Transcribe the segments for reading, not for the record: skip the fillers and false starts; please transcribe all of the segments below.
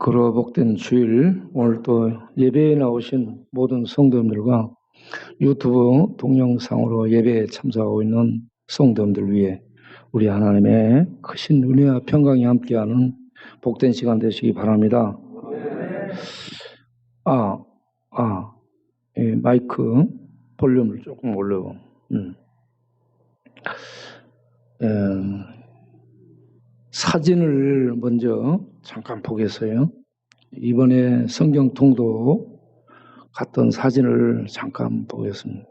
거룩하고 복된 주일, 오늘 또 예배에 나오신 모든 성도님들과 유튜브 동영상으로 예배에 참석하고 있는 성도님들 위해 우리 하나님의 크신 은혜와 평강이 함께하는 복된 시간 되시기 바랍니다. 마이크 볼륨을 조금 올려. 사진을 먼저 잠깐 보겠어요. 이번에 성경 통도 갔던 사진을 잠깐 보겠습니다.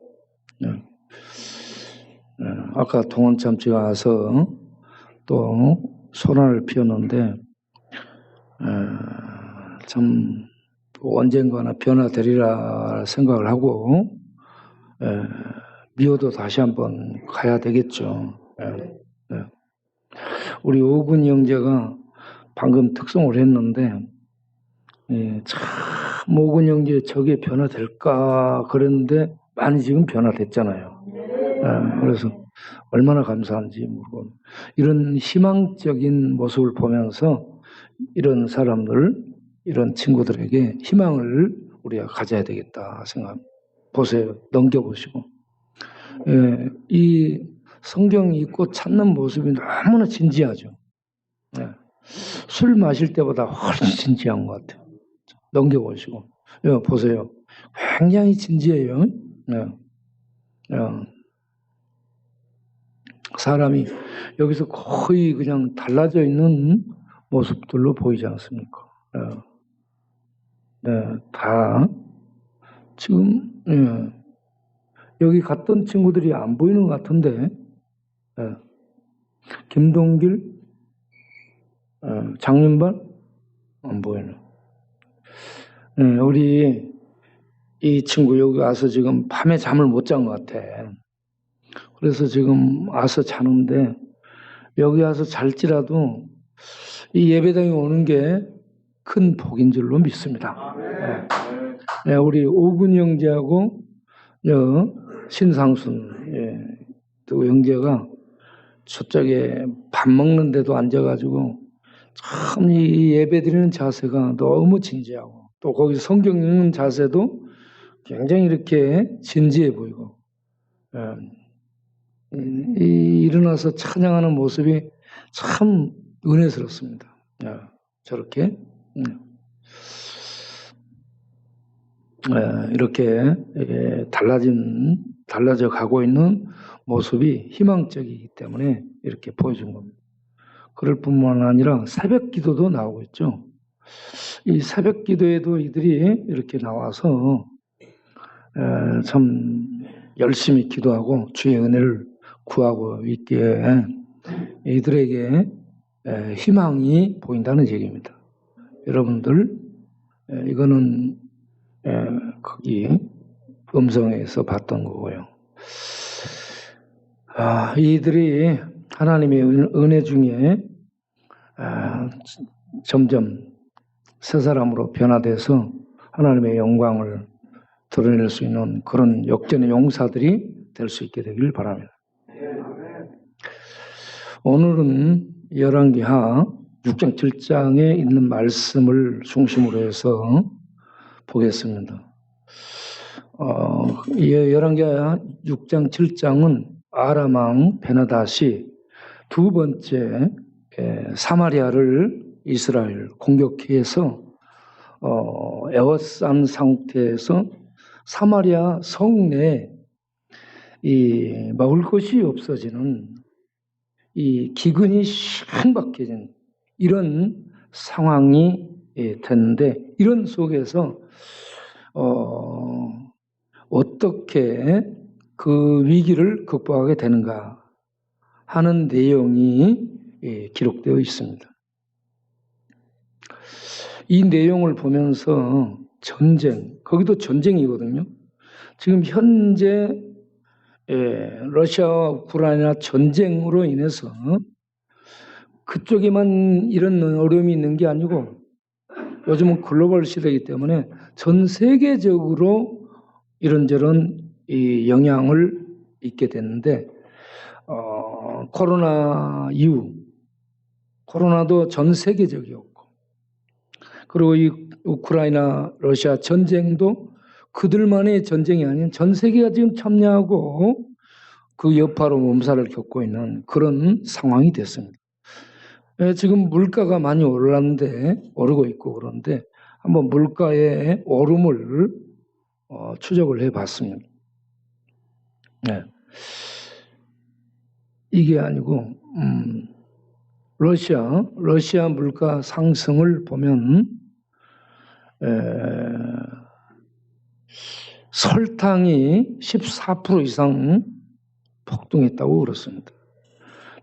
아까 동원참치가 와서 또 소란을 피웠는데 참 언젠가나 변화되리라 생각을 하고 미호도 다시 한번 가야 되겠죠. 우리 오군 형제가 방금 특송을 했는데 참 오군 형제 저게 변화될까 그랬는데 많이 지금 변화됐잖아요. 그래서 얼마나 감사한지 모르고 이런 희망적인 모습을 보면서 이런 사람들, 이런 친구들에게 희망을 우리가 가져야 되겠다 생각합니다. 보세요. 넘겨보시고 이 성경 읽고 찾는 모습이 너무나 진지하죠. 술 마실 때보다 훨씬 진지한 것 같아요. 넘겨보시고 보세요. 굉장히 진지해요. 사람이 여기서 거의 그냥 달라져 있는 모습들로 보이지 않습니까? 다 지금 여기 갔던 친구들이 안 보이는 것 같은데 김동길, 장윤발 안 보이네. 우리 이 친구 여기 와서 지금 밤에 잠을 못 잔 것 같아. 그래서 지금 와서 자는데 여기 와서 잘지라도 이 예배당에 오는 게 큰 복인 줄로 믿습니다. 우리 오군 형제하고 신상순 또 형제가 저쪽에 밥 먹는데도 앉아가지고 참 이 예배 드리는 자세가 너무 진지하고 또 거기서 성경 읽는 자세도 굉장히 이렇게 진지해 보이고 일어나서 찬양하는 모습이 참 은혜스럽습니다. 저렇게 이렇게 달라져 가고 있는 모습이 희망적이기 때문에 이렇게 보여준 겁니다. 그럴 뿐만 아니라 새벽 기도도 나오고 있죠. 이 새벽 기도에도 이들이 이렇게 나와서 참 열심히 기도하고 주의 은혜를 구하고 있기에 이들에게 희망이 보인다는 얘기입니다. 여러분들 이거는 거기 음성에서 봤던 거고요. 이들이 하나님의 은혜 중에 점점 새 사람으로 변화돼서 하나님의 영광을 드러낼 수 있는 그런 역전의 용사들이 될 수 있게 되길 바랍니다. 오늘은 열왕기하 6장 7장에 있는 말씀을 중심으로 해서 보겠습니다. 열왕기하 6장 7장은 아람 왕 베나닷이 두 번째 사마리아를 이스라엘 공격해서 에워싼 상태에서 사마리아 성내에 이 먹을 것이 없어지는 이 기근이 심각해진 이런 상황이 됐는데 이런 속에서 어떻게 그 위기를 극복하게 되는가 하는 내용이 기록되어 있습니다. 이 내용을 보면서 전쟁, 거기도 전쟁이거든요. 지금 현재 러시아와 우크라이나 전쟁으로 인해서 그쪽에만 이런 어려움이 있는 게 아니고 요즘은 글로벌 시대이기 때문에 전 세계적으로 이런저런 이 영향을 입게 됐는데 코로나 이후 코로나도 전 세계적이었고 그리고 이 우크라이나 러시아 전쟁도 그들만의 전쟁이 아닌 전 세계가 지금 참여하고 그 여파로 몸살을 겪고 있는 그런 상황이 됐습니다. 지금 물가가 많이 오르고 있고 그런데 한번 물가의 오름을 추적을 해봤습니다. 네. 이게 아니고 러시아 물가 상승을 보면 설탕이 14% 이상 폭등했다고 그렇습니다.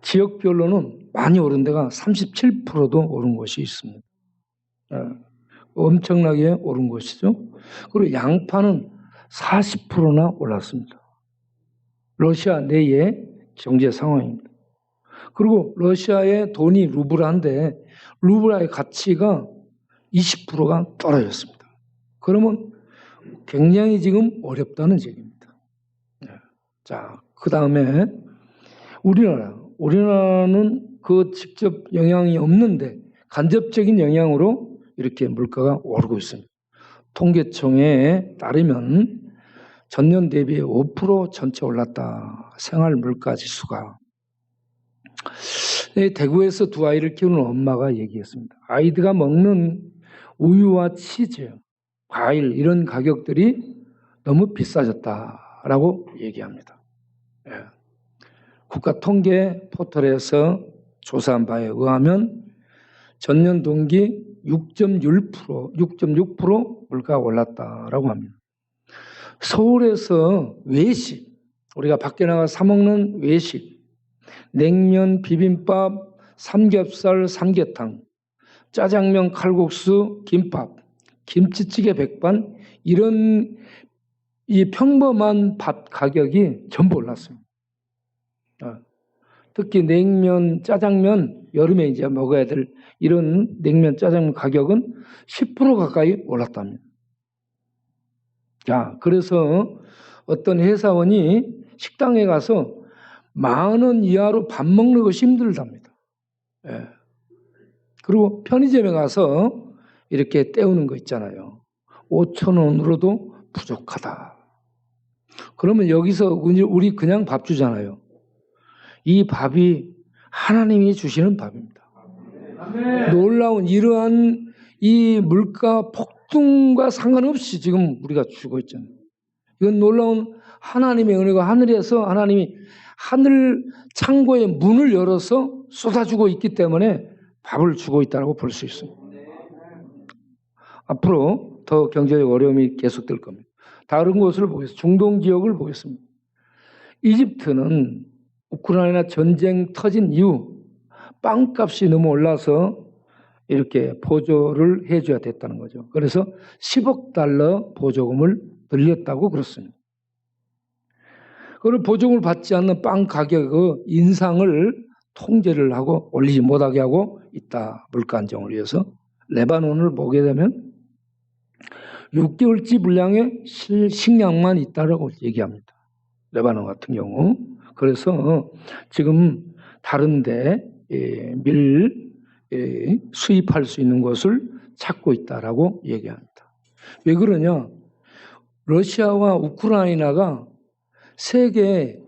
지역별로는 많이 오른 데가 37%도 오른 곳이 있습니다. 엄청나게 오른 것이죠. 그리고 양파는 40%나 올랐습니다. 러시아 내의 경제 상황입니다. 그리고 러시아의 돈이 루블인데 루블의 가치가 20%가 떨어졌습니다. 그러면 굉장히 지금 어렵다는 얘기입니다. 자, 그 다음에 우리나라는 그 직접 영향이 없는데 간접적인 영향으로 이렇게 물가가 오르고 있습니다. 통계청에 따르면 전년 대비 5% 전체 올랐다. 생활 물가 지수가. 대구에서 두 아이를 키우는 엄마가 얘기했습니다. 아이들가 먹는 우유와 치즈, 과일 이런 가격들이 너무 비싸졌다라고 얘기합니다. 국가통계 포털에서 조사한 바에 의하면 전년 동기 6.6% 물가가 올랐다라고 합니다. 서울에서 외식, 우리가 밖에 나가 사 먹는 외식, 냉면, 비빔밥, 삼겹살, 삼계탕, 짜장면, 칼국수, 김밥, 김치찌개 백반 이런 이 평범한 밥 가격이 전부 올랐습니다. 특히 냉면, 짜장면 여름에 이제 먹어야 될 이런 냉면, 짜장면 가격은 10% 가까이 올랐답니다. 자, 그래서 어떤 회사원이 식당에 가서 10,000원 이하로 밥 먹는 것이 힘들답니다. 그리고 편의점에 가서 이렇게 때우는 거 있잖아요. 5,000원으로도 부족하다. 그러면 여기서 우리 그냥 밥 주잖아요. 이 밥이 하나님이 주시는 밥입니다. 놀라운 이러한 이 물가 폭등과 상관없이 지금 우리가 주고 있잖아요. 이건 놀라운 하나님의 은혜가 하늘에서 하나님이 하늘 창고의 문을 열어서 쏟아주고 있기 때문에 밥을 주고 있다고 볼 수 있습니다. 앞으로 더 경제적 어려움이 계속될 겁니다. 다른 곳을 보겠습니다. 중동 지역을 보겠습니다. 이집트는 우크라이나 전쟁 터진 이후 빵값이 너무 올라서 이렇게 보조를 해줘야 됐다는 거죠. 그래서 10억 달러 보조금을 늘렸다고 그렇습니다. 그리고 보조금을 받지 않는 빵 가격의 인상을 통제를 하고 올리지 못하게 하고 있다. 물가 안정을 위해서. 레바논을 보게 되면 6개월치 분량의 식량만 있다라고 얘기합니다. 레바논 같은 경우. 그래서 지금 다른데 밀 수입할 수 있는 것을 찾고 있다라고 얘기합니다. 왜 그러냐? 러시아와 우크라이나가 세계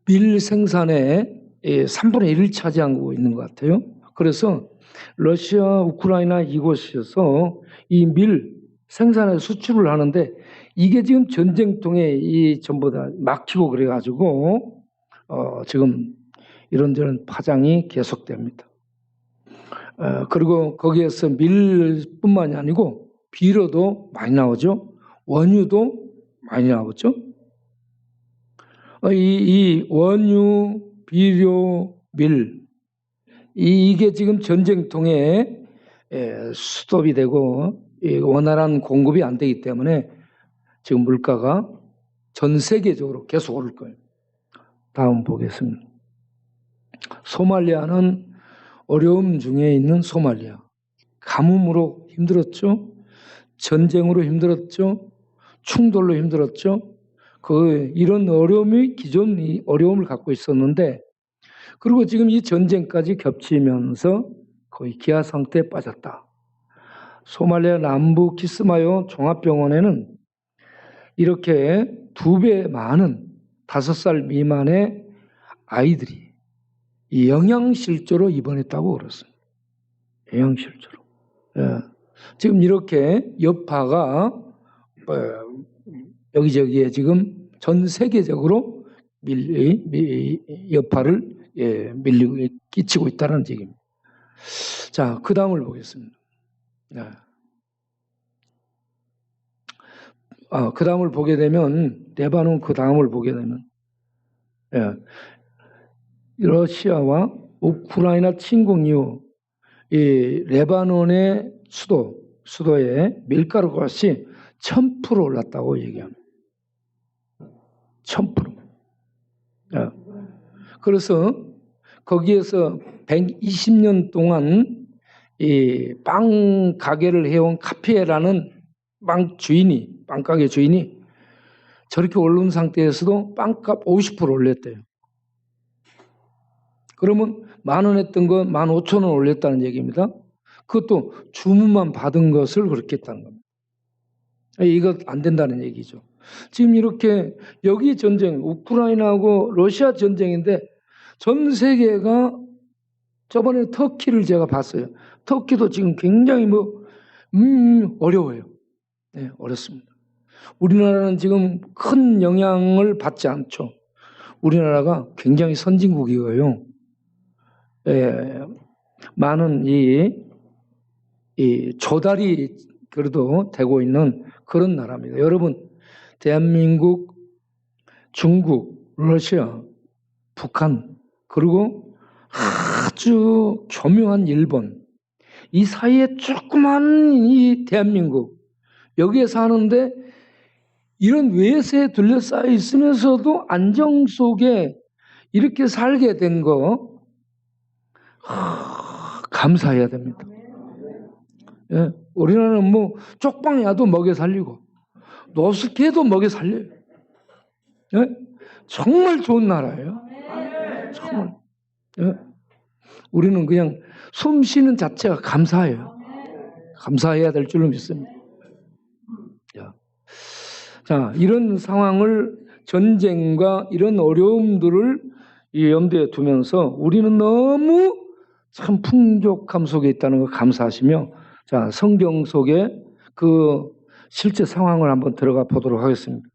밀 생산의 3분의 1을 차지하고 있는 것 같아요. 그래서 러시아, 우크라이나 이곳에서 이 밀 생산에 수출을 하는데 이게 지금 전쟁통에 이 전부 다 막히고 그래가지고 지금 이런저런 파장이 계속됩니다. 그리고 거기에서 밀뿐만이 아니고 비료도 많이 나오죠. 원유도 많이 나오죠. 이 원유, 비료, 밀 이게 지금 전쟁통에 스톱이 되고 원활한 공급이 안 되기 때문에 지금 물가가 전 세계적으로 계속 오를 거예요. 다음 보겠습니다. 소말리아는 어려움 중에 있는 소말리아. 가뭄으로 힘들었죠. 전쟁으로 힘들었죠. 충돌로 힘들었죠. 이런 어려움이 기존 어려움을 갖고 있었는데 그리고 지금 이 전쟁까지 겹치면서 거의 기아 상태에 빠졌다. 소말리아 남부 키스마요 종합병원에는 이렇게 2배 많은 5살 미만의 아이들이 영양실조로 입원했다고 그랬어요. 영양실조로. 예. 지금 이렇게 여파가 여기저기에 지금 전 세계적으로 여파를 끼치고 있다는 얘기입니다. 자, 그 다음을 보겠습니다. 그 다음을 보게 되면, 레바논 그 다음을 보게 되면, 러시아와 우크라이나 침공 이후 이 레바논의 수도에 밀가루 값이 1000% 올랐다고 얘기합니다. 1000%. 그래서 거기에서 120년 동안 이 빵 가게를 해온 카피에라는 빵가게 주인이 저렇게 오른 상태에서도 빵값 50% 올렸대요. 그러면 10,000원 했던 거 15,000원 올렸다는 얘기입니다. 그것도 주문만 받은 것을 그렇게 했다는 겁니다. 이거 안 된다는 얘기죠. 지금 이렇게 여기 전쟁, 우크라이나하고 러시아 전쟁인데 전 세계가, 저번에 터키를 제가 봤어요. 터키도 지금 굉장히 어려워요. 네, 어렵습니다. 우리나라는 지금 큰 영향을 받지 않죠. 우리나라가 굉장히 선진국이고요. 많은 이 조달이 그래도 되고 있는 그런 나라입니다. 여러분, 대한민국, 중국, 러시아, 북한, 그리고 아주 교묘한 일본, 이 사이에 조그만 이 대한민국, 여기에 사는데 이런 외세에 둘러싸여 있으면서도 안정 속에 이렇게 살게 된 거 감사해야 됩니다. 예, 우리나라는 쪽방야도 먹여 살리고 노숙해도 먹여 살려요. 예? 정말 좋은 나라예요. 정말. 예? 우리는 그냥 숨 쉬는 자체가 감사해요. 감사해야 될 줄로 믿습니다. 자, 이런 상황을, 전쟁과 이런 어려움들을 염두에 두면서 우리는 너무 참 풍족함 속에 있다는 걸 감사하시며, 자, 성경 속에 그 실제 상황을 한번 들어가 보도록 하겠습니다.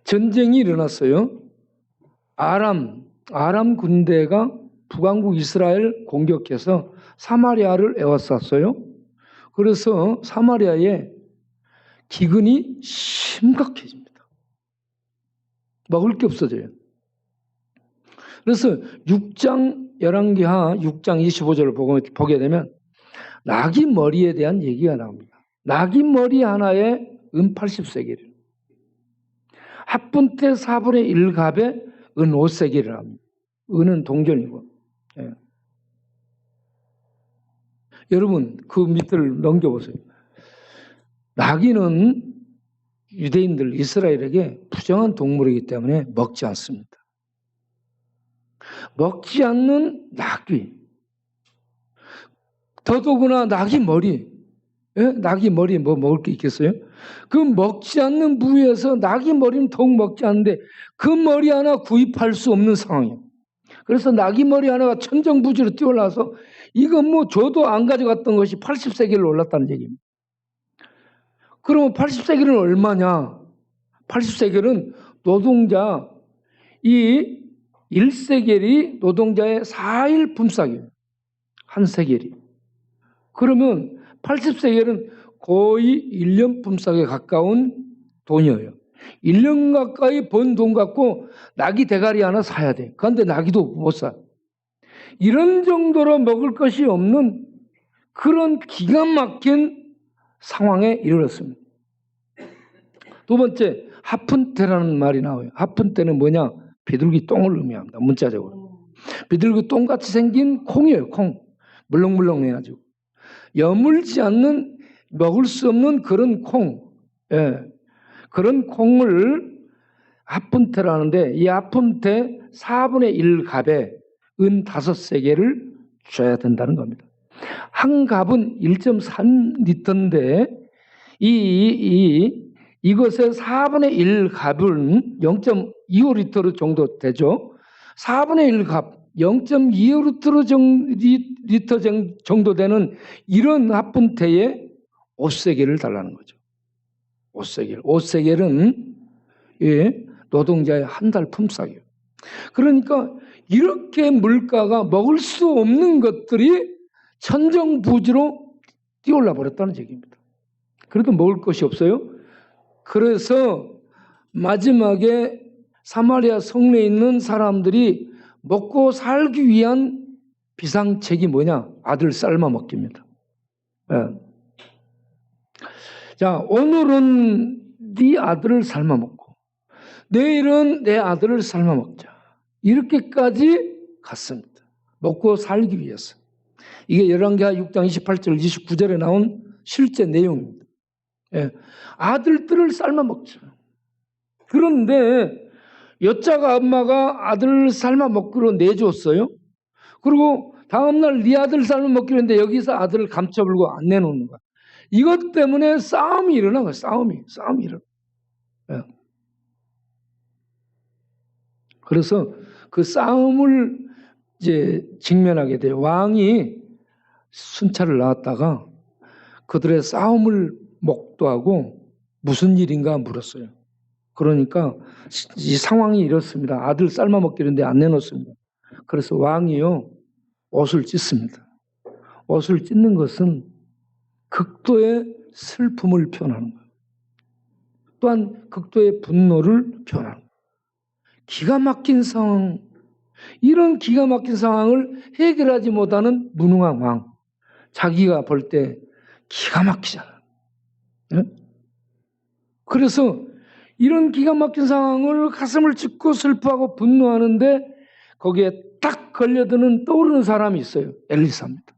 전쟁이 일어났어요. 아람 군대가 북왕국 이스라엘 공격해서 사마리아를 에워쌌어요. 그래서 사마리아에 기근이 심각해집니다. 먹을 게 없어져요. 그래서 6장 열왕기하 6장 25절을 보게 되면 나귀 머리에 대한 얘기가 나옵니다. 나귀 머리 하나에 은 80세겔, 합분태 4분의 1갑에 은 5세겔을 합니다. 은은 동전이고. 예. 여러분, 그 밑을 넘겨보세요. 나귀는 유대인들, 이스라엘에게 부정한 동물이기 때문에 먹지 않습니다. 먹지 않는 나귀. 더더구나 나귀 머리. 예? 나귀 머리에 뭐 먹을 게 있겠어요? 그 먹지 않는 부위에서 나귀 머리는 더욱 먹지 않는데 그 머리 하나 구입할 수 없는 상황이에요. 그래서 나귀 머리 하나가 천정부지로 뛰어나서 이건 저도 안 가져갔던 것이 80세겔로 올랐다는 얘기입니다. 그러면 80세겔은 얼마냐? 80세겔은 노동자, 이 1세겔이 노동자의 4일 품삯이에요. 한 세겔이. 그러면 80세겔은 거의 1년 품삯에 가까운 돈이에요. 1년 가까이 번 돈 갖고 나귀 대가리 하나 사야 돼. 그런데 나귀도 못 사. 이런 정도로 먹을 것이 없는 그런 기가 막힌 상황에 이르렀습니다. 두 번째, 하푼테라는 말이 나와요. 하푼테는 뭐냐? 비둘기 똥을 의미합니다. 문자적으로. 비둘기 똥같이 생긴 콩이에요. 콩. 물렁물렁해가지고. 여물지 않는, 먹을 수 없는 그런 콩. 예. 그런 콩을 하푼테라는데, 이 하푼테 4분의 1갑에 은 5세겔을 줘야 된다는 겁니다. 한 갑은 1.3리터인데 이것의 4분의 1 갑은 0.25리터 정도 되죠. 4분의 1 갑 0.25리터 정도 되는 이런 합분태에 5세겔을 달라는 거죠. 5세겔. 5세겔은 노동자의 한 달 품삯이에요. 그러니까 이렇게 물가가 먹을 수 없는 것들이 천정부지로 뛰어올라 버렸다는 얘기입니다. 그래도 먹을 것이 없어요. 그래서 마지막에 사마리아 성내에 있는 사람들이 먹고 살기 위한 비상책이 뭐냐? 아들 삶아 먹기입니다. 자, 오늘은 네 아들을 삶아 먹고 내일은 내 아들을 삶아 먹자. 이렇게까지 갔습니다. 먹고 살기 위해서. 이게 열왕기하 6장 28절 29절에 나온 실제 내용입니다. 아들들을 삶아 먹죠. 그런데 여자가 엄마가 아들 삶아 먹기로 내줬어요. 그리고 다음날 네 아들 삶아 먹기로 했는데 여기서 아들을 감춰불고 안 내놓는 거야. 이것 때문에 싸움이 일어난 거예요. 싸움이 일어나. 그래서 그 싸움을 이제 직면하게 돼요. 왕이 순찰을 나왔다가 그들의 싸움을 목도하고 무슨 일인가 물었어요. 그러니까 이 상황이 이렇습니다. 아들 삶아 먹기로 했는데 안 내놓습니다. 그래서 왕이요 옷을 찢습니다. 옷을 찢는 것은 극도의 슬픔을 표현하는 거예요. 또한 극도의 분노를 표현하는 거예요. 기가 막힌 상황, 이런 기가 막힌 상황을 해결하지 못하는 무능한 왕, 자기가 볼 때 기가 막히잖아. 그래서 이런 기가 막힌 상황을 가슴을 찢고 슬퍼하고 분노하는데 거기에 딱 걸려드는 떠오르는 사람이 있어요. 엘리사입니다.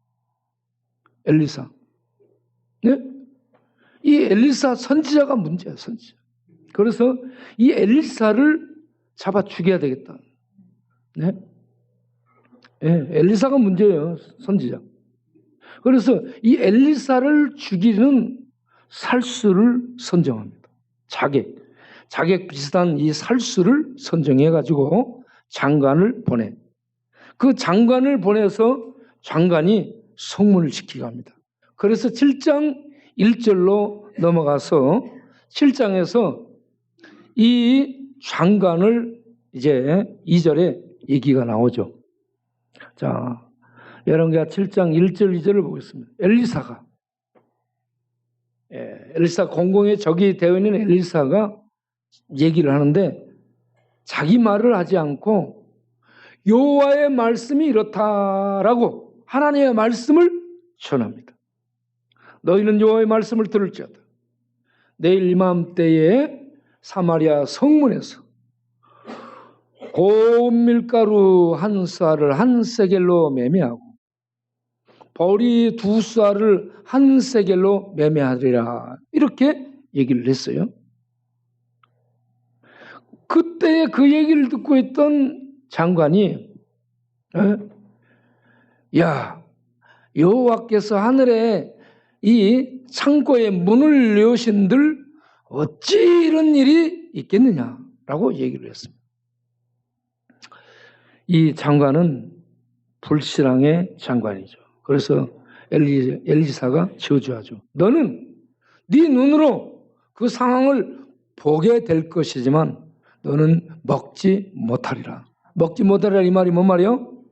엘리사. 네? 이 엘리사 선지자가 문제야, 선지자. 그래서 이 엘리사를 잡아 죽여야 되겠다. 네? 엘리사가 문제예요, 선지자. 그래서 이 엘리사를 죽이는 살수를 선정합니다. 자객 비슷한 이 살수를 선정해가지고 장관을 보내. 그 장관을 보내서 장관이 성문을 지키게 합니다. 그래서 7장 1절로 넘어가서 7장에서 이 장관을 이제 2절에 얘기가 나오죠. 자, 열왕기하 7장 1절 2절을 보겠습니다. 엘리사 공공의 적이 되어 있는 엘리사가 얘기를 하는데 자기 말을 하지 않고 여호와의 말씀이 이렇다라고 하나님의 말씀을 전합니다. 너희는 여호와의 말씀을 들을지어다. 내일 이맘때에 사마리아 성문에서 고운 밀가루 한 쌀을 한 세겔로 매매하고 보리 두 쌀을 한 세겔로 매매하리라. 이렇게 얘기를 했어요. 그때 그 얘기를 듣고 있던 장관이 야, 여호와께서 하늘에 이 창고에 문을 여신들 어찌 이런 일이 있겠느냐라고 얘기를 했습니다. 이 장관은 불신앙의 장관이죠. 그래서 엘리사가 저주하죠. 너는 네 눈으로 그 상황을 보게 될 것이지만 너는 먹지 못하리라. 먹지 못하리라 이 말이 뭔 말이요?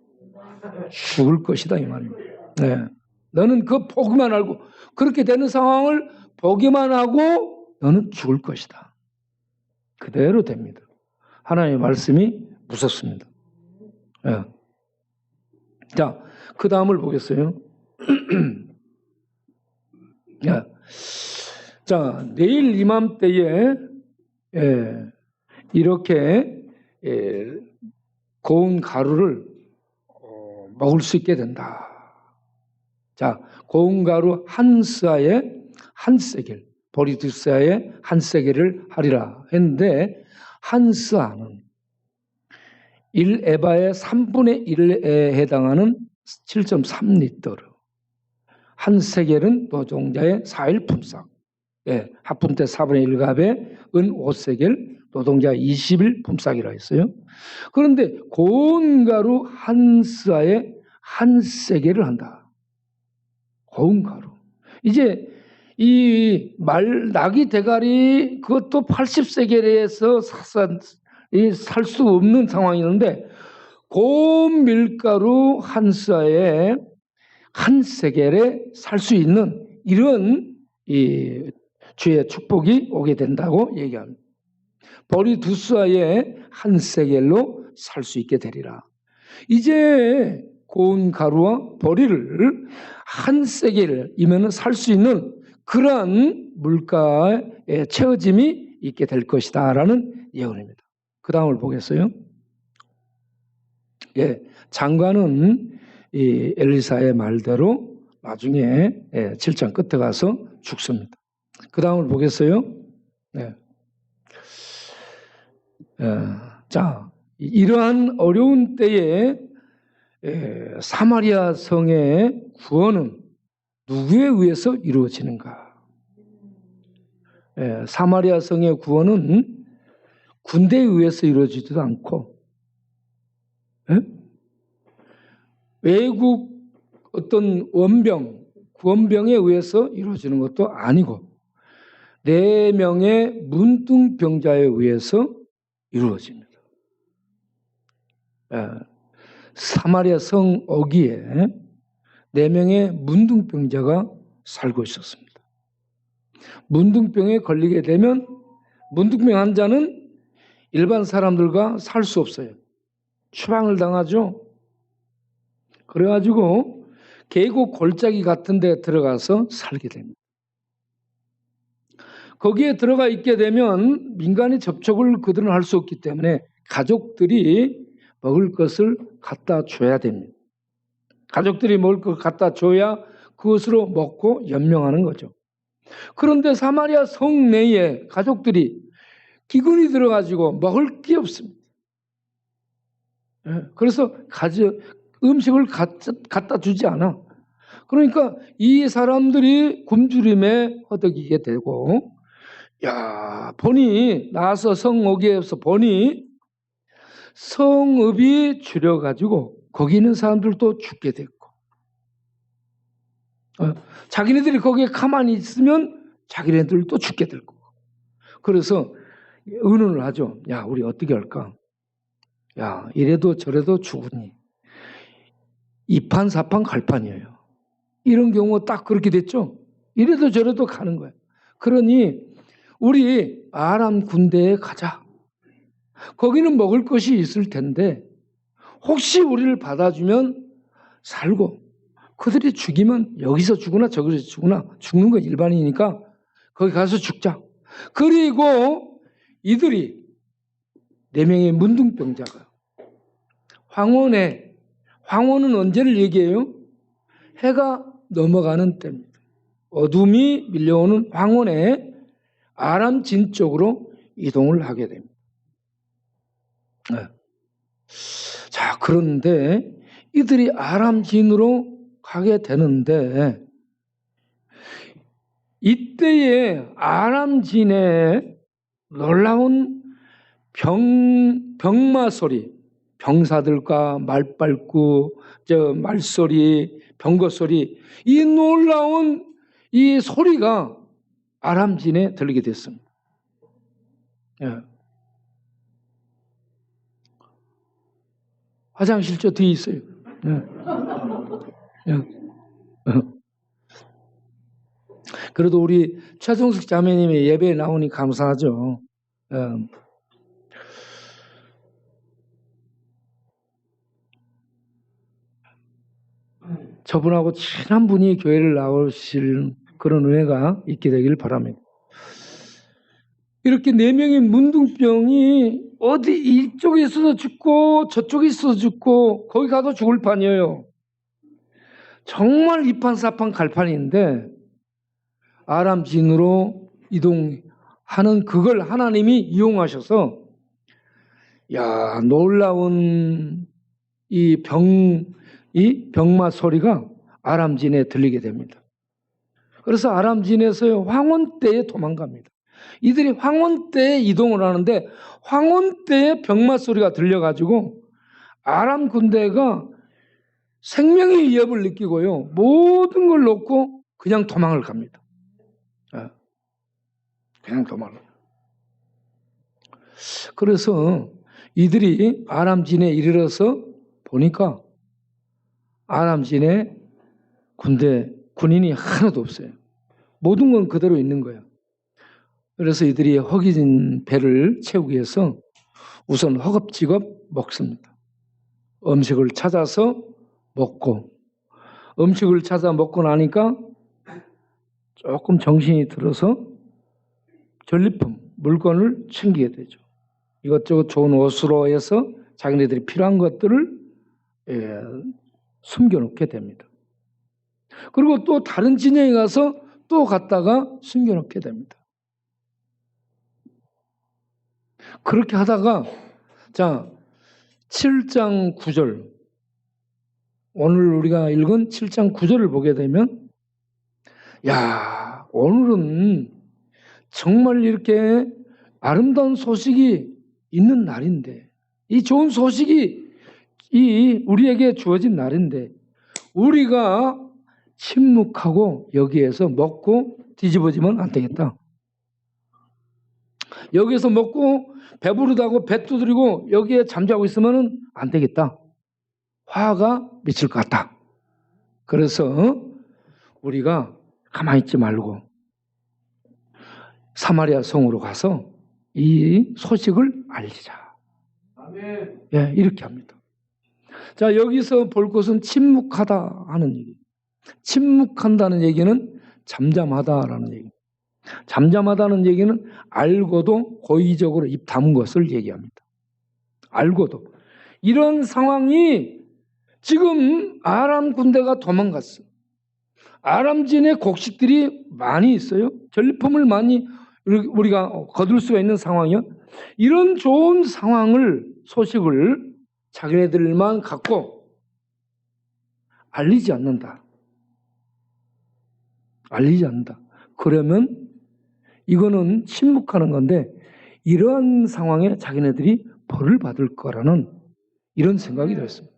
죽을 것이다 이 말입니다. 네. 너는 그 보기만 알고 그렇게 되는 상황을 보기만 하고 너는 죽을 것이다. 그대로 됩니다. 하나님의 말씀이 무섭습니다. 네. 자, 그 다음을 보겠어요. 자, 내일 이맘때에 이렇게 고운 가루를 먹을 수 있게 된다. 자, 고운 가루 한 스아에 한 세겔, 보리 두 스아에 한 세겔을 하리라 했는데 한 스아는 1에바의 3분의 1에 해당하는 7.3리터로 한 세겔은 노동자의 4일 품삯. 예, 합분 때 4분의 1갑에 은 5세겔, 노동자 20일 품삯이라 했어요. 그런데 고운 가루 한 스아에 한 세겔을 한다. 고운 가루. 이제 이 낙이 대가리 그것도 80세겔에서 살 수 없는 상황이었는데 고운 밀가루 한 스아에 한 세겔에 살 수 있는 이런 이 주의 축복이 오게 된다고 얘기합니다. 보리 두 스아에 한 세겔로 살 수 있게 되리라. 이제 고운 가루와 보리를 한 세겔이면 살 수 있는 그러한 물가에 채워짐이 있게 될 것이다라는 예언입니다. 그 다음을 보겠어요. 예, 장관은 이 엘리사의 말대로 나중에 7장 끝에 가서 죽습니다. 그 다음을 보겠어요. 네. 자, 이러한 어려운 때에 사마리아 성의 구원은 누구에 의해서 이루어지는가? 사마리아 성의 구원은 군대에 의해서 이루어지지도 않고 외국 어떤 구원병에 의해서 이루어지는 것도 아니고 4명의 문둥병자에 의해서 이루어집니다. 사마리아 성 어귀에 4명의 문둥병자가 살고 있었습니다. 문둥병에 걸리게 되면 문둥병 환자는 일반 사람들과 살 수 없어요. 추방을 당하죠. 그래가지고 계곡 골짜기 같은 데 들어가서 살게 됩니다. 거기에 들어가 있게 되면 민간의 접촉을 그들은 할 수 없기 때문에 가족들이 먹을 것을 갖다 줘야 됩니다. 가족들이 먹을 것 갖다 줘야 그것으로 먹고 연명하는 거죠. 그런데 사마리아 성 내에 가족들이 기근이 들어가지고 먹을 게 없습니다. 그래서 음식을 갖다 주지 않아. 그러니까 이 사람들이 굶주림에 허덕이게 되고, 보니 나와서 성읍에서 보니 성읍이 줄여가지고 거기 있는 사람들도 죽게 됐고, 자기네들이 거기에 가만히 있으면 자기네들도 죽게 될 거고. 그래서 의논을 하죠. 야, 우리 어떻게 할까? 야, 이래도 저래도 죽으니 이판사판 갈판이에요. 이런 경우가 딱 그렇게 됐죠. 이래도 저래도 가는 거예요. 그러니 우리 아람 군대에 가자. 거기는 먹을 것이 있을 텐데 혹시 우리를 받아주면 살고 그들이 죽이면 여기서 죽으나 저기서 죽으나 죽는 건 일반이니까 거기 가서 죽자. 그리고 이들이 4명의 문둥병자가 황혼은 언제를 얘기해요? 해가 넘어가는 때입니다. 어둠이 밀려오는 황혼에 아람 진 쪽으로 이동을 하게 됩니다. 자, 그런데 이들이 아람 진으로 가게 되는데 이때에 아람 진에 놀라운 병마 소리, 병사들과 말소리, 병거 소리, 이 놀라운 이 소리가 아람진에 들리게 됐습니다. 화장실 저 뒤에 있어요. 그래도 우리 최종숙 자매님이 예배에 나오니 감사하죠. 저분하고 친한 분이 교회를 나오실 그런 은혜가 있게 되길 바랍니다. 이렇게 4명의 문둥병이 어디 이쪽에 있어서 죽고 저쪽에 있어서 죽고 거기 가도 죽을 판이에요. 정말 이판사판 갈판인데 아람 진으로 이동하는 그걸 하나님이 이용하셔서 놀라운 이 병마 소리가 아람 진에 들리게 됩니다. 그래서 아람 진에서 황혼때에 도망갑니다. 이들이 황혼때에 이동을 하는데 황혼때에 병마 소리가 들려가지고 아람 군대가 생명의 위협을 느끼고요. 모든 걸 놓고 그냥 도망을 갑니다. 그냥 도망을. 그래서 이들이 아람 진에 이르러서 보니까 아람 진에 군인이 하나도 없어요. 모든 건 그대로 있는 거예요. 그래서 이들이 허기진 배를 채우기 위해서 우선 허겁지겁 먹습니다. 음식을 찾아서 먹고, 음식을 찾아 먹고 나니까 조금 정신이 들어서 전리품, 물건을 챙기게 되죠. 이것저것 좋은 옷으로 해서 자기네들이 필요한 것들을 숨겨놓게 됩니다. 그리고 또 다른 진영에 가서 또 갔다가 숨겨놓게 됩니다. 그렇게 하다가 자 7장 9절 오늘 우리가 읽은 7장 9절을 보게 되면 야 오늘은 정말 이렇게 아름다운 소식이 있는 날인데 이 좋은 소식이 우리에게 주어진 날인데 우리가 침묵하고 여기에서 먹고 뒤집어지면 안 되겠다. 여기에서 먹고 배부르다고 배 두드리고 여기에 잠자고 있으면 안 되겠다. 화가 미칠 것 같다. 그래서 우리가 가만히 있지 말고 사마리아 성으로 가서 이 소식을 알리자. 아멘. 예, 이렇게 합니다. 자, 여기서 볼 것은 침묵하다 하는 얘기. 침묵한다는 얘기는 잠잠하다라는 얘기. 잠잠하다는 얘기는 알고도 고의적으로 입 다문 것을 얘기합니다. 알고도. 이런 상황이 지금 아람 군대가 도망갔어요. 아람 진에 곡식들이 많이 있어요. 전리품을 많이 우리가 거둘 수가 있는 상황이요. 이런 좋은 소식을 자기네들만 갖고 알리지 않는다. 알리지 않는다. 그러면 이거는 침묵하는 건데 이러한 상황에 자기네들이 벌을 받을 거라는 이런 생각이 들었습니다.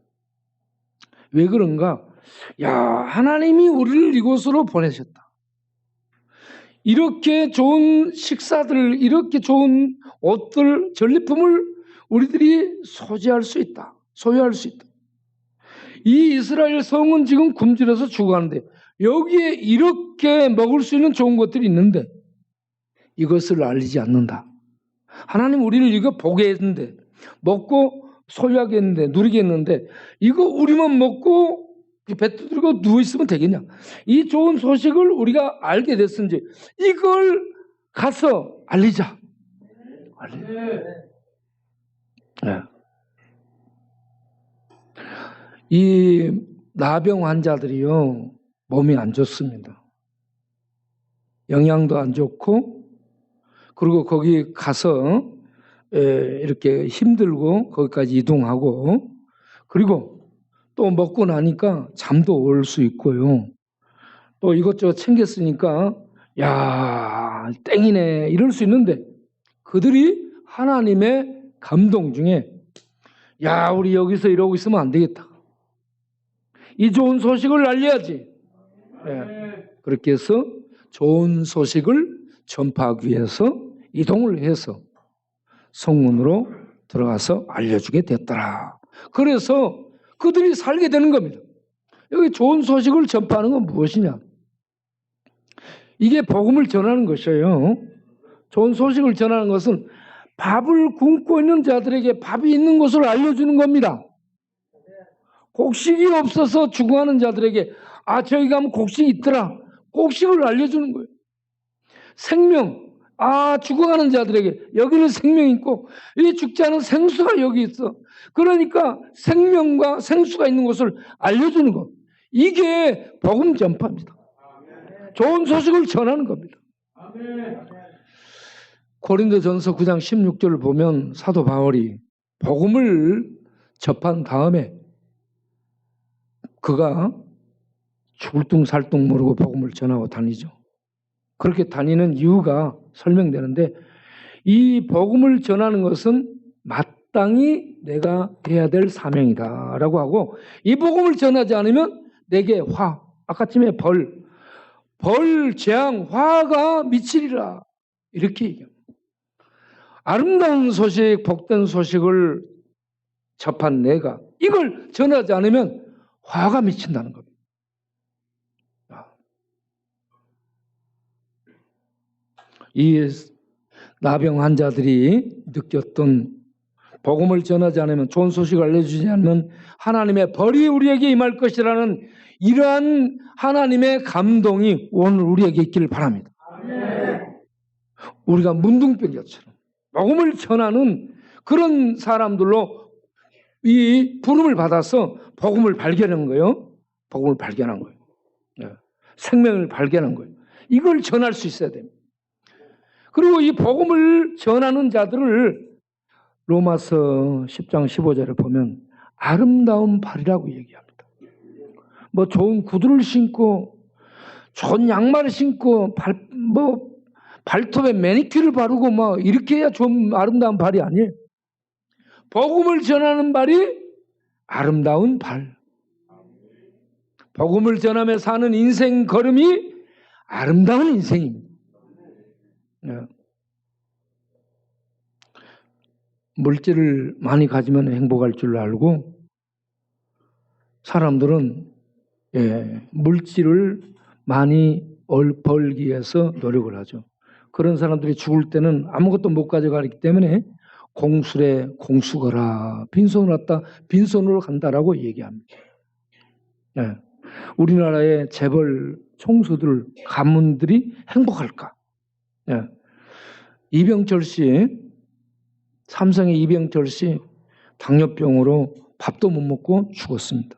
왜 그런가? 야, 하나님이 우리를 이곳으로 보내셨다. 이렇게 좋은 식사들, 이렇게 좋은 옷들, 전리품을 우리들이 소지할 수 있다. 소유할 수 있다. 이 이스라엘 성은 지금 굶주려서 죽어가는데 여기에 이렇게 먹을 수 있는 좋은 것들이 있는데 이것을 알리지 않는다. 하나님 우리를 이거 보게 했는데 먹고 소유하게 했는데 누리게 했는데 이거 우리만 먹고 배 두드리고 누워있으면 되겠냐. 이 좋은 소식을 우리가 알게 됐은지 이걸 가서 알리자. 네. 이 나병 환자들이요 몸이 안 좋습니다. 영양도 안 좋고 그리고 거기 가서 이렇게 힘들고 거기까지 이동하고 그리고 또 먹고 나니까 잠도 올 수 있고요. 또 이것저것 챙겼으니까 야 땡이네 이럴 수 있는데 그들이 하나님의 감동 중에 야 우리 여기서 이러고 있으면 안 되겠다. 이 좋은 소식을 알려야지. 네. 그렇게 해서 좋은 소식을 전파하기 위해서 이동을 해서 성문으로 들어가서 알려주게 됐더라. 그래서 그들이 살게 되는 겁니다. 여기 좋은 소식을 전파하는 건 무엇이냐? 이게 복음을 전하는 것이에요. 좋은 소식을 전하는 것은 밥을 굶고 있는 자들에게 밥이 있는 것을 알려주는 겁니다. 곡식이 없어서 죽어가는 자들에게 저기 가면 곡식이 있더라. 곡식을 알려주는 거예요. 생명, 죽어가는 자들에게 여기는 생명이 있고 이 죽지 않은 생수가 여기 있어. 그러니까 생명과 생수가 있는 것을 알려주는 것. 이게 복음 전파입니다. 좋은 소식을 전하는 겁니다. 고린도전서 9장 16절을 보면 사도 바울이 복음을 접한 다음에 그가 죽을 둥 살 둥 모르고 복음을 전하고 다니죠. 그렇게 다니는 이유가 설명되는데, 이 복음을 전하는 것은 마땅히 내가 해야 될 사명이다라고 하고, 이 복음을 전하지 않으면 내게 아까쯤에 재앙, 화가 미치리라, 이렇게 얘기합니다. 아름다운 소식, 복된 소식을 접한 내가 이걸 전하지 않으면 화가 미친다는 겁니다. 이 나병 환자들이 느꼈던, 복음을 전하지 않으면, 좋은 소식을 알려주지 않으면 하나님의 벌이 우리에게 임할 것이라는 이러한 하나님의 감동이 오늘 우리에게 있기를 바랍니다. 우리가 문둥병자처럼 복음을 전하는 그런 사람들로 이 부름을 받아서 복음을 발견한 거예요. 복음을 발견한 거예요. 생명을 발견한 거예요. 이걸 전할 수 있어야 됩니다. 그리고 이 복음을 전하는 자들을 로마서 10장 15절에 보면 아름다운 발이라고 얘기합니다. 뭐 좋은 구두를 신고 좋은 양말을 신고 발톱에 매니큐어를 바르고 뭐 이렇게 해야 좀 아름다운 발이 아니에요. 복음을 전하는 발이 아름다운 발. 복음을 전하며 사는 인생 걸음이 아름다운 인생입니다. 물질을 많이 가지면 행복할 줄 알고 사람들은 물질을 많이 벌기 위해서 노력을 하죠. 그런 사람들이 죽을 때는 아무것도 못 가져가기 때문에 공술에 공수거라, 빈손으로 왔다 빈손으로 간다라고 얘기합니다. 우리나라의 재벌 총수들, 가문들이 행복할까? 이병철 씨, 삼성의 이병철 씨 당뇨병으로 밥도 못 먹고 죽었습니다.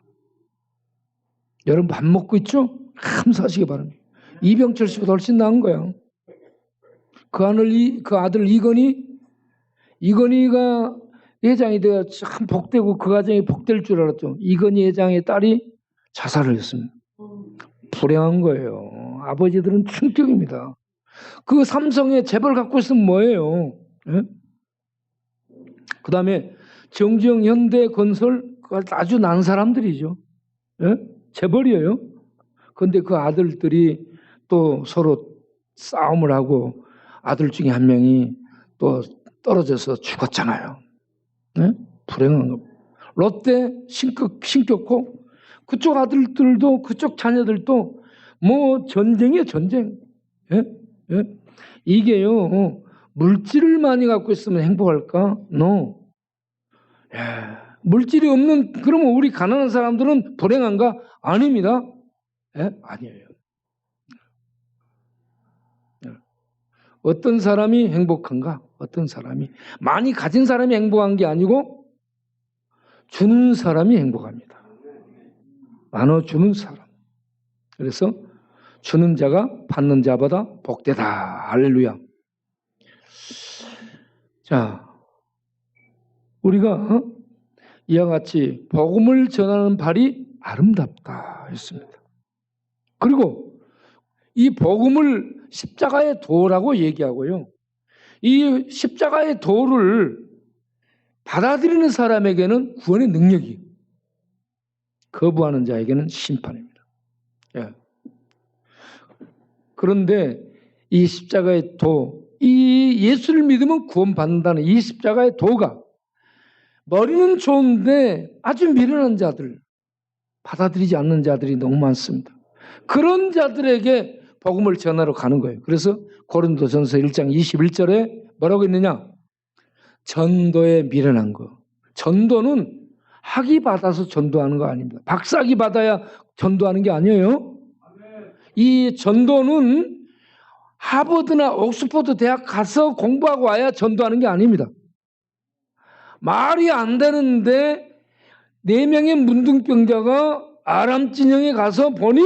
여러분 밥 먹고 있죠? 감사하시기 바랍니다. 이병철 씨보다 훨씬 나은 거예요. 그 아들 이건희가 회장이 되어 참 복되고 그 가정이 복될 줄 알았죠. 이건희 회장의 딸이 자살을 했습니다. 불행한 거예요. 아버지들은 충격입니다. 그 삼성의 재벌 갖고 있으면 뭐예요? 그 다음에 정주영 현대건설 아주 난 사람들이죠. 재벌이에요. 그런데 그 아들들이 또 서로 싸움을 하고 아들 중에 한 명이 또 떨어져서 죽었잖아요. 불행한 겁니다. 롯데 신격호 그쪽 아들들도 그쪽 자녀들도 뭐 전쟁이에요, 전쟁. 이게요, 물질을 많이 갖고 있으면 행복할까? No. 물질이 없는, 그러면 우리 가난한 사람들은 불행한가? 아닙니다. 아니에요. 어떤 사람이 행복한가? 어떤 사람이, 많이 가진 사람이 행복한 게 아니고 주는 사람이 행복합니다. 나눠주는 사람. 그래서 주는 자가 받는 자보다 복되다. 할렐루야. 자, 우리가 이와 같이 복음을 전하는 발이 아름답다 했습니다. 그리고 이 복음을 십자가의 도라고 얘기하고요. 이 십자가의 도를 받아들이는 사람에게는 구원의 능력이, 거부하는 자에게는 심판입니다. 그런데 이 십자가의 도, 이 예수를 믿으면 구원받는다는 이 십자가의 도가 머리는 좋은데 아주 미련한 자들, 받아들이지 않는 자들이 너무 많습니다. 그런 자들에게 복음을 전하러 가는 거예요. 그래서 고린도전서 1장 21절에 뭐라고 했느냐? 전도에 미련한 거. 전도는 학위 받아서 전도하는 거 아닙니다. 박사학위 받아야 전도하는 게 아니에요. 이 전도는 하버드나 옥스퍼드 대학 가서 공부하고 와야 전도하는 게 아닙니다. 말이 안 되는데 4명의 문둥병자가 아람 진영에 가서 보니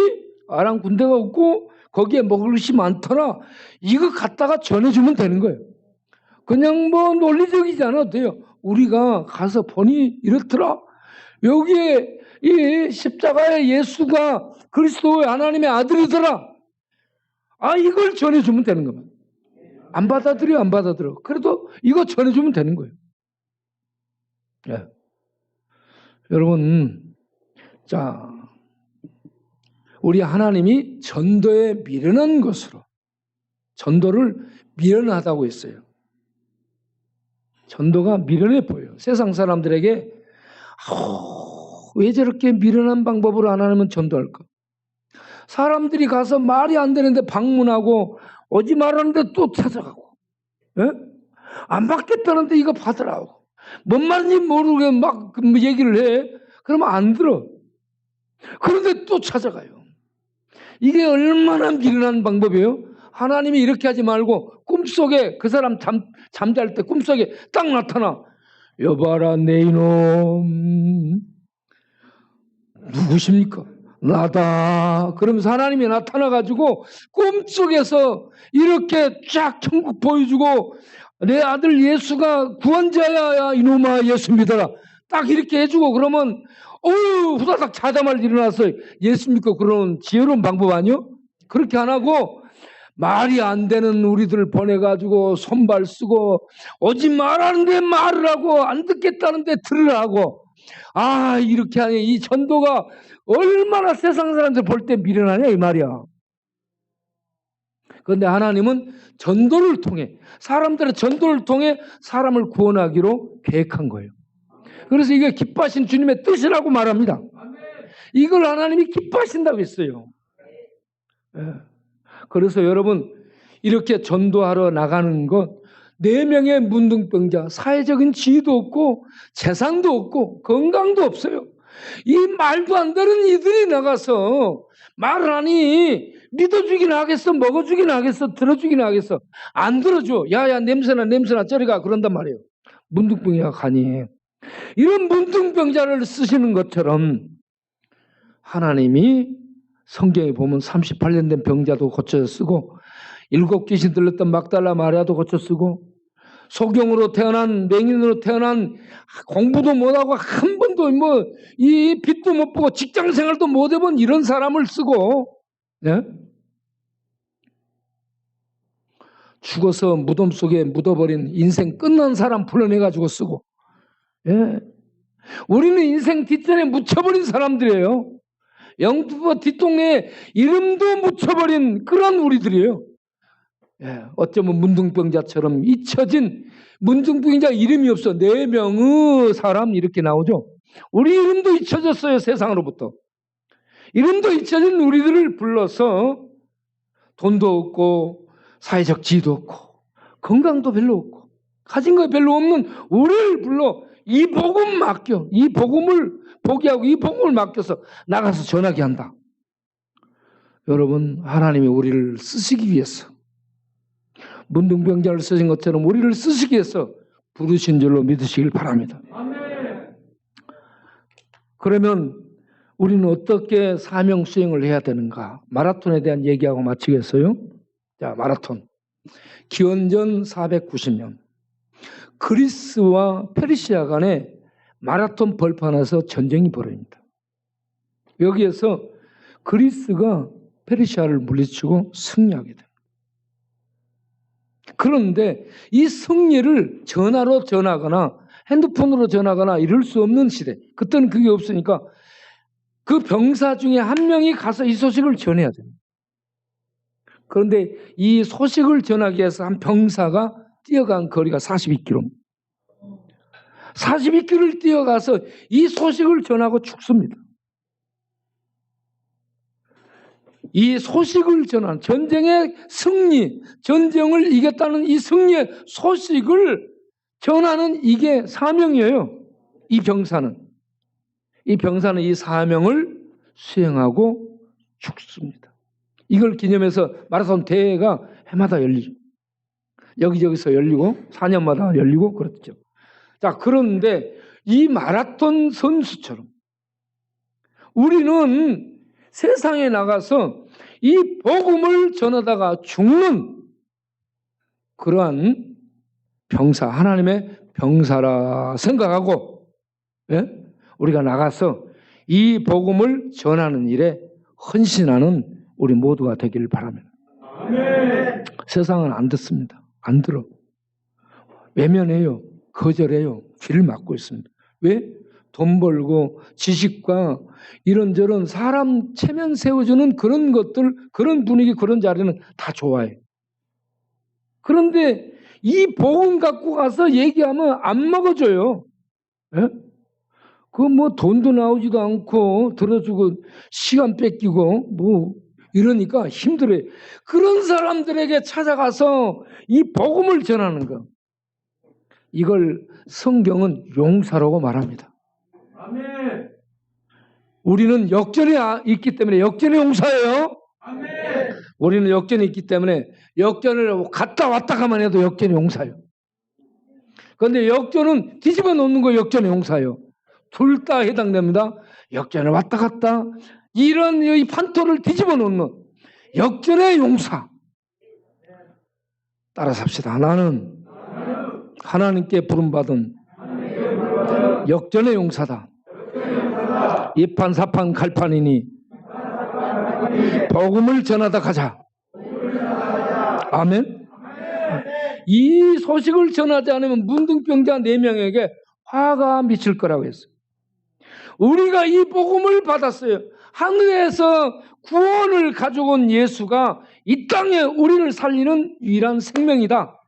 아람 군대가 없고 거기에 먹을 것이 많더라. 이거 갖다가 전해주면 되는 거예요. 그냥 뭐 논리적이지 않아도 돼요. 우리가 가서 보니 이렇더라. 여기에 이 십자가의 예수가 그리스도의 하나님의 아들이더라. 이걸 전해주면 되는 겁니다. 안 받아들여, 안 받아들여. 그래도 이거 전해주면 되는 거예요. 예. 여러분, 자, 우리 하나님이 전도에 미련한 것으로 전도를 미련하다고 했어요. 전도가 미련해 보여요. 세상 사람들에게 왜 저렇게 미련한 방법으로 하나님은 전도할까? 사람들이 가서 말이 안 되는데 방문하고 오지 말라는데 또 찾아가고, 예? 안 받겠다는데 이거 받으라고. 뭔 말인지 모르게 막 얘기를 해. 그러면 안 들어. 그런데 또 찾아가요. 이게 얼마나 미련한 방법이에요? 하나님이 이렇게 하지 말고 꿈속에 그 사람 잠잘 때 꿈속에 딱 나타나. 여봐라 내 이놈 누구십니까? 나다. 그러면서 하나님이 나타나가지고 꿈속에서 이렇게 쫙 천국 보여주고 내 아들 예수가 구원자야 이놈아 예수 믿어라. 딱 이렇게 해주고 그러면 후다닥 자다말 일어났어요. 예수 믿고 그런 지혜로운 방법 아니요? 그렇게 안 하고 말이 안 되는 우리들을 보내가지고 손발 쓰고 오지 말라는데 말을 하고 안 듣겠다는데 들으라고. 이렇게 하니 이 전도가 얼마나 세상 사람들 볼 때 미련하냐 이 말이야. 그런데 하나님은 전도를 통해 사람들의 전도를 통해 사람을 구원하기로 계획한 거예요. 그래서 이게 기뻐하신 주님의 뜻이라고 말합니다. 이걸 하나님이 기뻐하신다고 했어요. 그래서 여러분 이렇게 전도하러 나가는 것 4명의 문둥병자 사회적인 지위도 없고 재산도 없고 건강도 없어요. 이 말도 안 되는 이들이 나가서 말을 하니 믿어주긴 하겠어, 먹어주긴 하겠어, 들어주긴 하겠어. 안 들어줘. 야야 냄새나 저리가 그런단 말이에요. 문둥병자가 가니 이런 문둥병자를 쓰시는 것처럼 하나님이 성경에 보면 38년 된 병자도 고쳐 쓰고 7 귀신 들렸던 막달라 마리아도 고쳐 쓰고 소경으로 태어난 맹인으로 태어난 공부도 못하고 한 번도 이 빛도 못 보고 직장생활도 못 해본 이런 사람을 쓰고, 예? 죽어서 무덤 속에 묻어버린 인생 끝난 사람 풀어내가지고 쓰고, 예? 우리는 인생 뒷전에 묻혀버린 사람들이에요. 영투버 뒷동네에 이름도 묻혀버린 그런 우리들이에요. 예, 어쩌면 문둥병자처럼 잊혀진 문둥병자 이름이 없어 4명의 사람 이렇게 나오죠. 우리 이름도 잊혀졌어요. 세상으로부터. 이름도 잊혀진 우리들을 불러서 돈도 없고 사회적 지위도 없고 건강도 별로 없고 가진 거 별로 없는 우리를 불러 이 복음 맡겨. 이 복음을 포기하고 이 복음을 맡겨서 나가서 전하게 한다. 여러분 하나님이 우리를 쓰시기 위해서 문둥병자를 쓰신 것처럼 우리를 쓰시기 위해서 부르신 줄로 믿으시길 바랍니다. 그러면 우리는 어떻게 사명 수행을 해야 되는가? 마라톤에 대한 얘기하고 마치겠어요. 자, 마라톤. 기원전 490년 그리스와 페르시아 간에 마라톤 벌판에서 전쟁이 벌어집니다. 여기에서 그리스가 페르시아를 물리치고 승리하게 됩니다. 그런데 이 승리를 전화로 전하거나 핸드폰으로 전하거나 이럴 수 없는 시대. 그때는 그게 없으니까 그 병사 중에 한 명이 가서 이 소식을 전해야 됩니다. 그런데 이 소식을 전하기 위해서 한 병사가 뛰어간 거리가 42km. 42km를 뛰어가서 이 소식을 전하고 죽습니다. 이 소식을 전한 전쟁의 승리, 전쟁을 이겼다는 이 승리의 소식을 전하는 이게 사명이에요. 이 병사는 이 사명을 수행하고 죽습니다. 이걸 기념해서 마라톤 대회가 해마다 열리죠. 여기저기서 열리고 4년마다 열리고 그렇죠. 자, 그런데 이 마라톤 선수처럼 우리는 세상에 나가서 이 복음을 전하다가 죽는 그러한 병사, 하나님의 병사라 생각하고, 예? 우리가 나가서 이 복음을 전하는 일에 헌신하는 우리 모두가 되기를 바랍니다. 아멘. 세상은 안 듣습니다. 안 들어. 외면해요. 거절해요. 귀를 막고 있습니다. 왜? 돈 벌고 지식과 이런저런 사람 체면 세워주는 그런 것들, 그런 분위기, 그런 자리는 다 좋아해. 그런데 이 복음 갖고 가서 얘기하면 안 먹어줘요. 예? 그 뭐 돈도 나오지도 않고 들어주고 시간 뺏기고 뭐 이러니까 힘들어요. 그런 사람들에게 찾아가서 이 복음을 전하는 거. 이걸 성경은 용사라고 말합니다. 아멘. 우리는 역전이 있기 때문에 역전의 용사예요. 아멘. 우리는 역전이 있기 때문에 역전을 갔다 왔다가만 해도 역전의 용사예요. 그런데 역전은 뒤집어 놓는 거 역전의 용사예요. 둘 다 해당됩니다. 역전을 왔다 갔다 이런 이 판토를 뒤집어 놓는 역전의 용사. 따라 삽시다. 나는 하나님께 부름받은 역전의 용사다. 이판 사판 갈판이니 복음을 전하다 가자. 아멘. 이 소식을 전하지 않으면 문둥병자 4명에게 화가 미칠 거라고 했어요. 우리가 이 복음을 받았어요. 하늘에서 구원을 가지고 온 예수가 이 땅에 우리를 살리는 유일한 생명이다.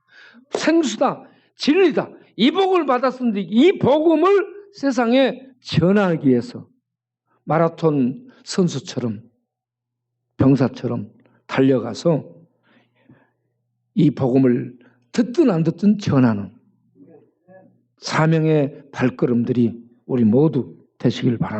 생수다. 진리다. 이 복음을 받았는데 이 복음을 세상에 전하기 위해서 마라톤 선수처럼 병사처럼 달려가서 이 복음을 듣든 안 듣든 전하는 사명의 발걸음들이 우리 모두 되시길 바랍니다.